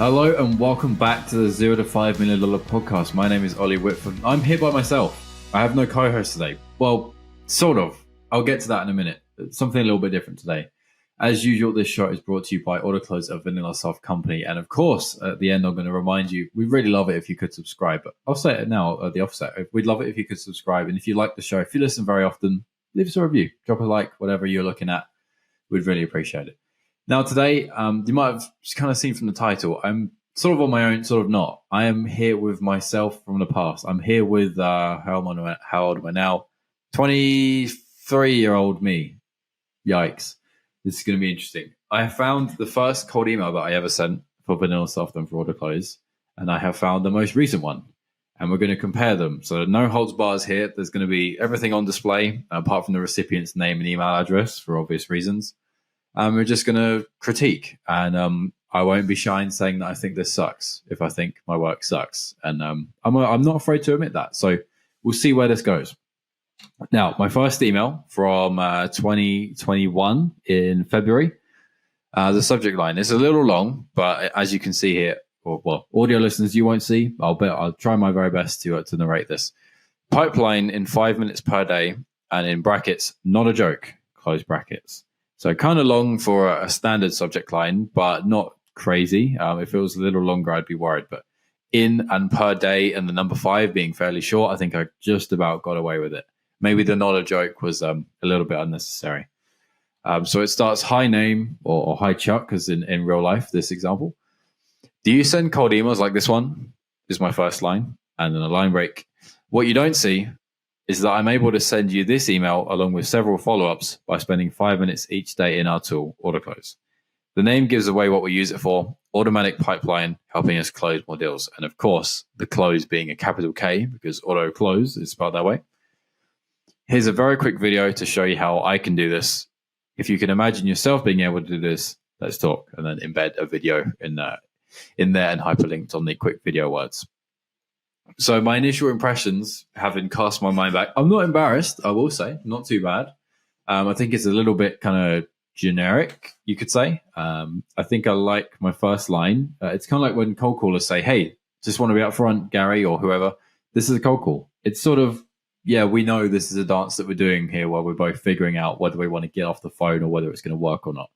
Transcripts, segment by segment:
Hello and welcome back to the $0 to $5 million podcast. My name is Ollie Whitford. I'm here by myself. I have no co-host today. Well, sort of. I'll get to that in a minute. It's something a little bit different today. As usual, this show is brought to you by Autoklose, a vanilla soft company. And of course, at the end, I'm going to remind you, we'd really love it if you could subscribe. But I'll say it now at the offset. We'd love it if you could subscribe. And if you like the show, if you listen very often, leave us a review. Drop a like, whatever you're looking at. We'd really appreciate it. Now, today, you might have kind of seen from the title, I'm sort of on my own, sort of not. I am here with myself from the past. I'm here with, how old am I now? 23-year-old me. Yikes. This is going to be interesting. I have found the first cold email that I ever sent for Vanilla Soft and for Autoklose, and I have found the most recent one. And we're going to compare them. So no holds bars here. There's going to be everything on display, apart from the recipient's name and email address for obvious reasons. We're just going to critique, and I won't be shy in saying that I think this sucks if I think my work sucks. And I'm not afraid to admit that. So we'll see where this goes. Now, my first email from 2021 in February, the subject line is a little long, but as you can see here, well, audio listeners, you won't see. I'll try my very best to narrate this. Pipeline in 5 minutes per day, and in brackets, not a joke, close brackets. So kind of long for a standard subject line, but not crazy. If it was a little longer, I'd be worried. But in and per day and the number 5 being fairly short, I think I just about got away with it. Maybe the not a joke was a little bit unnecessary. So it starts, hi name or hi Chuck, as in real life, this example. Do you send cold emails like this one? Is my first line. And then a line break. What you don't see is that I'm able to send you this email along with several follow-ups by spending 5 minutes each day in our tool, Autoklose. The name gives away what we use it for, automatic pipeline, helping us close more deals. And of course, the close being a capital K because Autoklose is spelled that way. Here's a very quick video to show you how I can do this. If you can imagine yourself being able to do this, let's talk, and then embed a video in there and hyperlinked on the quick video words. So my initial impressions, having cast my mind back, I'm not embarrassed, I will say, not too bad. I think it's a little bit kind of generic, you could say. I think I like my first line. It's kind of like when cold callers say, hey, just want to be up front, Gary or whoever, this is a cold call. It's sort of, yeah, we know this is a dance that we're doing here where we're both figuring out whether we want to get off the phone or whether it's going to work or not.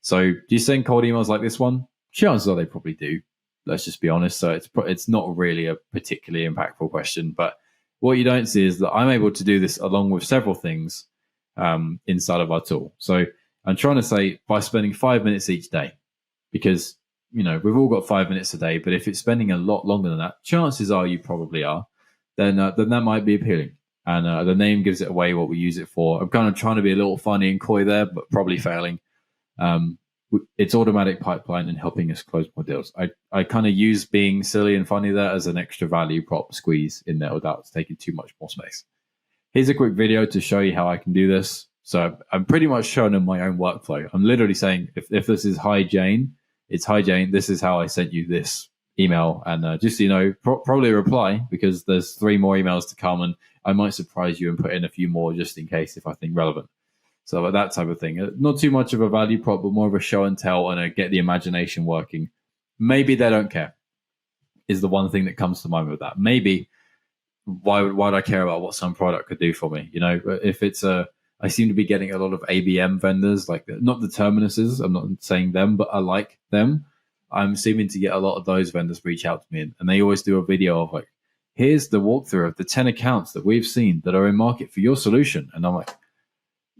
So do you send cold emails like this one? Chances are they probably do. Let's just be honest. So it's not really a particularly impactful question. But what you don't see is that I'm able to do this along with several things inside of our tool. So I'm trying to say by spending 5 minutes each day, because, you know, we've all got 5 minutes a day. But if it's spending a lot longer than that, chances are you probably are, then that might be appealing. And the name gives it away what we use it for. I'm kind of trying to be a little funny and coy there, but probably failing. It's automatic pipeline and helping us close more deals. I kind of use being silly and funny there as an extra value prop squeeze in there without taking too much more space. Here's a quick video to show you how I can do this. So I'm pretty much showing them my own workflow. I'm literally saying, if this is hi Jane, it's hi Jane, this is how I sent you this email. And just so you know, probably reply because there's 3 more emails to come and I might surprise you and put in a few more just in case if I think relevant. So that type of thing. Not too much of a value prop, but more of a show and tell and get the imagination working. Maybe they don't care is the one thing that comes to mind with that. Maybe why would I care about what some product could do for me? You know, if it's I seem to be getting a lot of ABM vendors, like not the Terminuses, I'm not saying them, but I like them. I'm seeming to get a lot of those vendors reach out to me and they always do a video of like, here's the walkthrough of the 10 accounts that we've seen that are in market for your solution. And I'm like,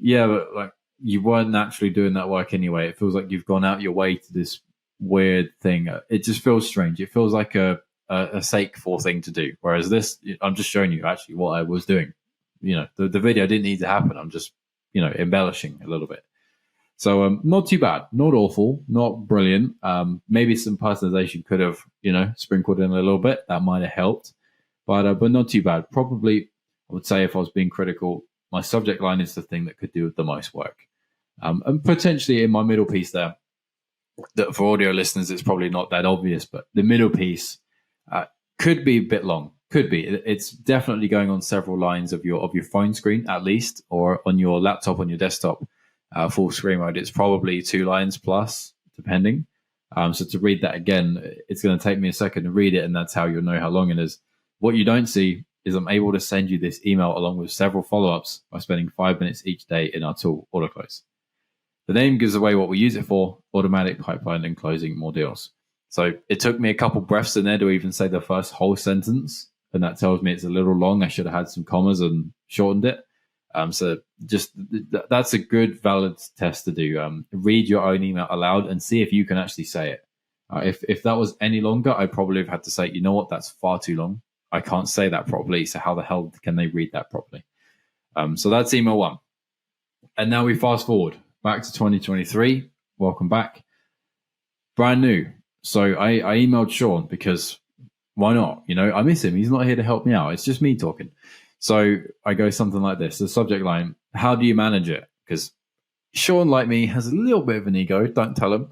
yeah, but like you weren't naturally doing that work anyway. It feels like you've gone out your way to this weird thing. It just feels strange. It feels like a sake for thing to do. Whereas this, I'm just showing you actually what I was doing. You know, the video didn't need to happen. I'm just, you know, embellishing a little bit. So not too bad, not awful, not brilliant. Maybe some personalization could have, you know, sprinkled in a little bit. That might have helped, but not too bad. Probably, I would say if I was being critical, my subject line is the thing that could do the most work. And potentially in my middle piece there, that for audio listeners, it's probably not that obvious, but the middle piece could be a bit long. Could be. It's definitely going on several lines of your phone screen at least, or on your laptop, on your desktop, full screen mode. It's probably 2 lines plus, depending. So to read that again, it's going to take me a second to read it, and that's how you'll know how long it is. What you don't see is I'm able to send you this email along with several follow-ups by spending 5 minutes each day in our tool, Autoklose. The name gives away what we use it for: automatic pipeline and closing more deals. So it took me a couple breaths in there to even say the first whole sentence, and that tells me it's a little long. I should have had some commas and shortened it. So just that's a good, valid test to do. Read your own email aloud and see if you can actually say it. If that was any longer, I probably have had to say, you know what, that's far too long. I can't say that properly. So how the hell can they read that properly? So that's email one. And now we fast forward back to 2023. Welcome back. Brand new. So I emailed Sean because why not? I miss him. He's not here to help me out. It's just me talking. So I go something like this. The subject line: how do you manage it? Because Sean, like me, has a little bit of an ego. Don't tell him.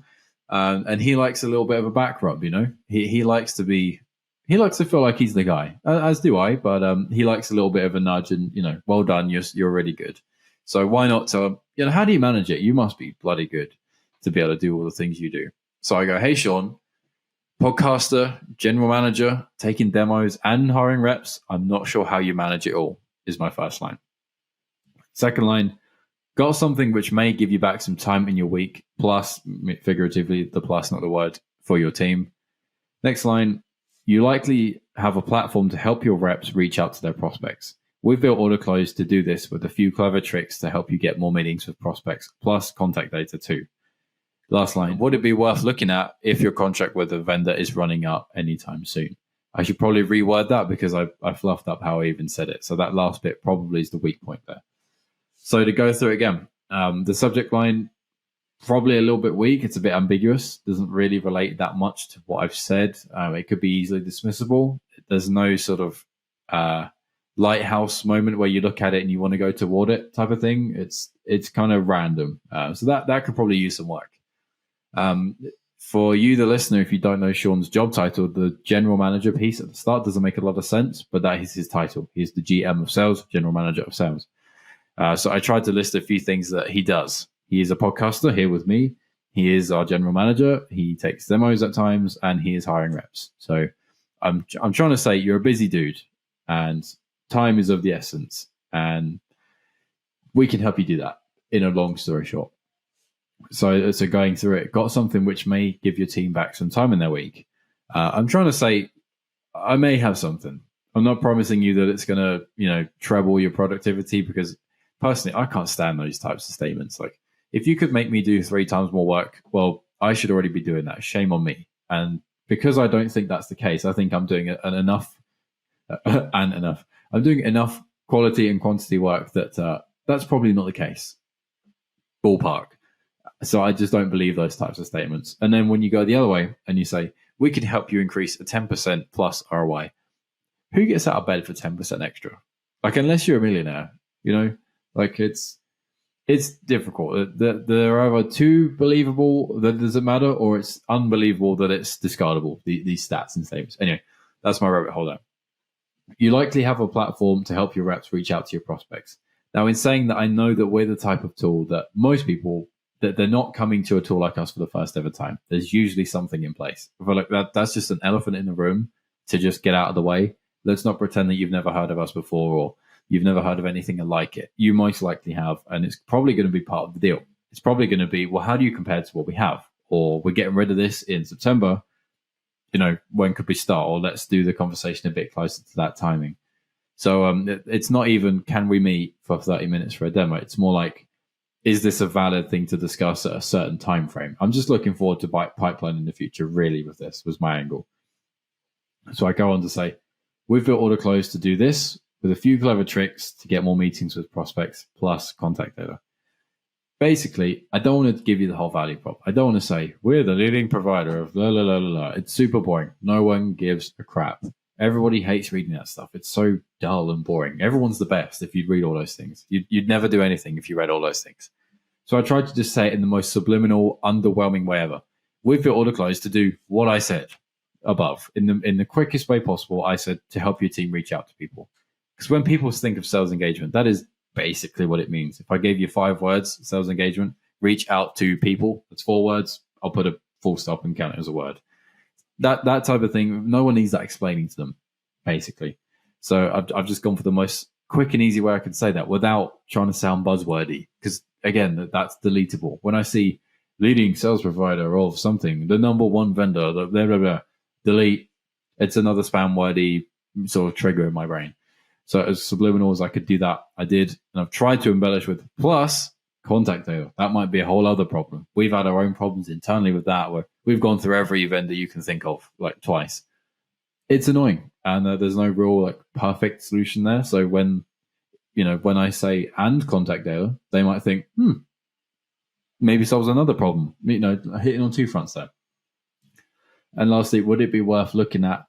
And he likes a little bit of a back rub, He likes to feel like he's the guy, as do I, but he likes a little bit of a nudge and, well done, you're really good. So why not tell him, how do you manage it? You must be bloody good to be able to do all the things you do. So I go, hey, Sean, podcaster, general manager, taking demos and hiring reps. I'm not sure how you manage it all, is my first line. Second line: got something which may give you back some time in your week, plus, figuratively, the plus, not the word, for your team. Next line: you likely have a platform to help your reps reach out to their prospects. We've built Autoklose to do this with a few clever tricks to help you get more meetings with prospects, plus contact data too. Last line: would it be worth looking at if your contract with a vendor is running up anytime soon? I should probably reword that because I fluffed up how I even said it. So that last bit probably is the weak point there. So to go through it again, the subject line, probably a little bit weak. It's a bit ambiguous. Doesn't really relate that much to what I've said. It could be easily dismissible. There's no sort of lighthouse moment where you look at it and you want to go toward it type of thing. It's kind of random. So that could probably use some work. For you, the listener, if you don't know Sean's job title, the general manager piece at the start doesn't make a lot of sense, but that is his title. He's the GM of sales, general manager of sales. So I tried to list a few things that he does. He is a podcaster here with me. He is our general manager. He takes demos at times, and he is hiring reps. So I'm trying to say you're a busy dude, and time is of the essence, and we can help you do that. In a long story short. So going through it, got something which may give your team back some time in their week. I'm trying to say I may have something. I'm not promising you that it's going to, treble your productivity, because personally, I can't stand those types of statements. Like, if you could make me do 3 times more work, well, I should already be doing that. Shame on me. And because I don't think that's the case, I think I'm doing enough. I'm doing enough quality and quantity work that that's probably not the case. Ballpark. So I just don't believe those types of statements. And then when you go the other way and you say, we can help you increase a 10% plus ROI, who gets out of bed for 10% extra? Like, unless you're a millionaire, like it's difficult. They're either too believable that it doesn't matter, or it's unbelievable that it's discardable, these stats and statements. Anyway, that's my rabbit hole there. You likely have a platform to help your reps reach out to your prospects. Now, in saying that, I know that we're the type of tool that most people, that they're not coming to a tool like us for the first ever time. There's usually something in place. I feel like that's just an elephant in the room to just get out of the way. Let's not pretend that you've never heard of us before, or you've never heard of anything like it. You most likely have, and it's probably going to be part of the deal. It's probably going to be, well, how do you compare to what we have? Or we're getting rid of this in September. When could we start? Or let's do the conversation a bit closer to that timing. So it's not even, can we meet for 30 minutes for a demo? It's more like, is this a valid thing to discuss at a certain time frame? I'm just looking forward to pipeline in the future, really, with this, was my angle. So I go on to say, we've built Autoklose to do this with a few clever tricks to get more meetings with prospects, plus contact data. Basically, I don't want to give you the whole value prop. I don't want to say, we're the leading provider of la la la la la. It's super boring. No one gives a crap. Everybody hates reading that stuff. It's so dull and boring. Everyone's the best if you'd read all those things. You'd never do anything if you read all those things. So I tried to just say it in the most subliminal, underwhelming way ever. We've built Autoklose to do what I said above. In the quickest way possible, I said to help your team reach out to people. Because when people think of sales engagement, that is basically what it means. If I gave you 5 words, sales engagement, reach out to people, that's 4 words. I'll put a full stop and count it as a word. That type of thing, no one needs that explaining to them, basically. So I've just gone for the most quick and easy way I can say that without trying to sound buzzwordy. Because again, that's deletable. When I see leading sales provider of something, the number one vendor, blah, blah, blah, delete, it's another spam wordy sort of trigger in my brain. So as subliminal as I could do that, I did. And I've tried to embellish with plus contact data. That might be a whole other problem. We've had our own problems internally with that, where we've gone through every vendor you can think of, like twice. It's annoying, and there's no real like perfect solution there. So when I say and contact data, they might think, maybe solves another problem. Hitting on two fronts there. And lastly, would it be worth looking at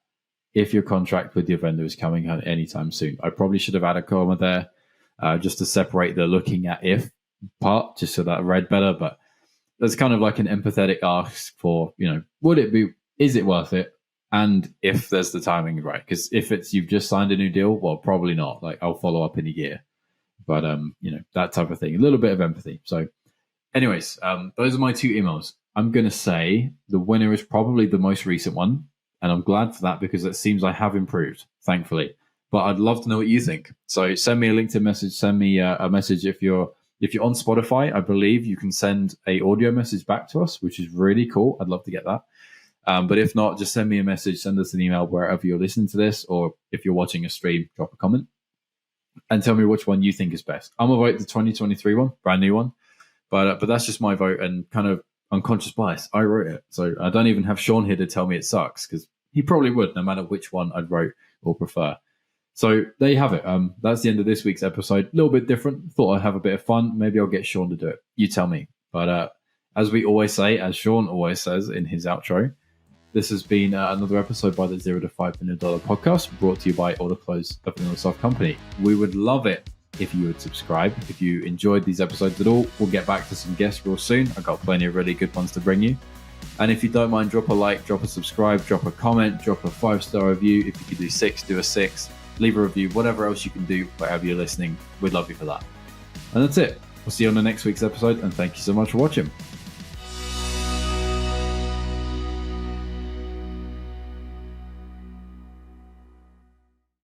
if your contract with your vendor is coming out anytime soon? I probably should have had a comma there just to separate the looking at if part, just so that I read better. But that's kind of like an empathetic ask for, is it worth it? And if there's the timing right, because if it's you've just signed a new deal, well, probably not. Like I'll follow up in a year, but that type of thing. A little bit of empathy. So, anyways, those are my two emails. I'm gonna say the winner is probably the most recent one, and I'm glad for that because it seems I have improved, thankfully. But I'd love to know what you think. So send me a LinkedIn message. Send me a message if you're on Spotify. I believe you can send a audio message back to us, which is really cool. I'd love to get that. But if not, just send me a message, send us an email wherever you're listening to this, or if you're watching a stream, drop a comment and tell me which one you think is best. I'm going to vote the 2023 one, brand new one, but that's just my vote and kind of unconscious bias. I wrote it, so I don't even have Sean here to tell me it sucks because he probably would, no matter which one I'd vote or prefer. So there you have it. That's the end of this week's episode. A little bit different. Thought I'd have a bit of fun. Maybe I'll get Sean to do it. You tell me. But as we always say, as Sean always says in his outro, this has been another episode by the $0 to $5 million podcast, brought to you by Autoklose, a vanilla soft company. We would love it if you would subscribe. If you enjoyed these episodes at all, we'll get back to some guests real soon. I've got plenty of really good ones to bring you. And if you don't mind, drop a like, drop a subscribe, drop a comment, drop a 5-star review. If you could do 6, do a 6. Leave a review, whatever else you can do, wherever you're listening. We'd love you for that. And that's it. We'll see you on the next week's episode, and thank you so much for watching.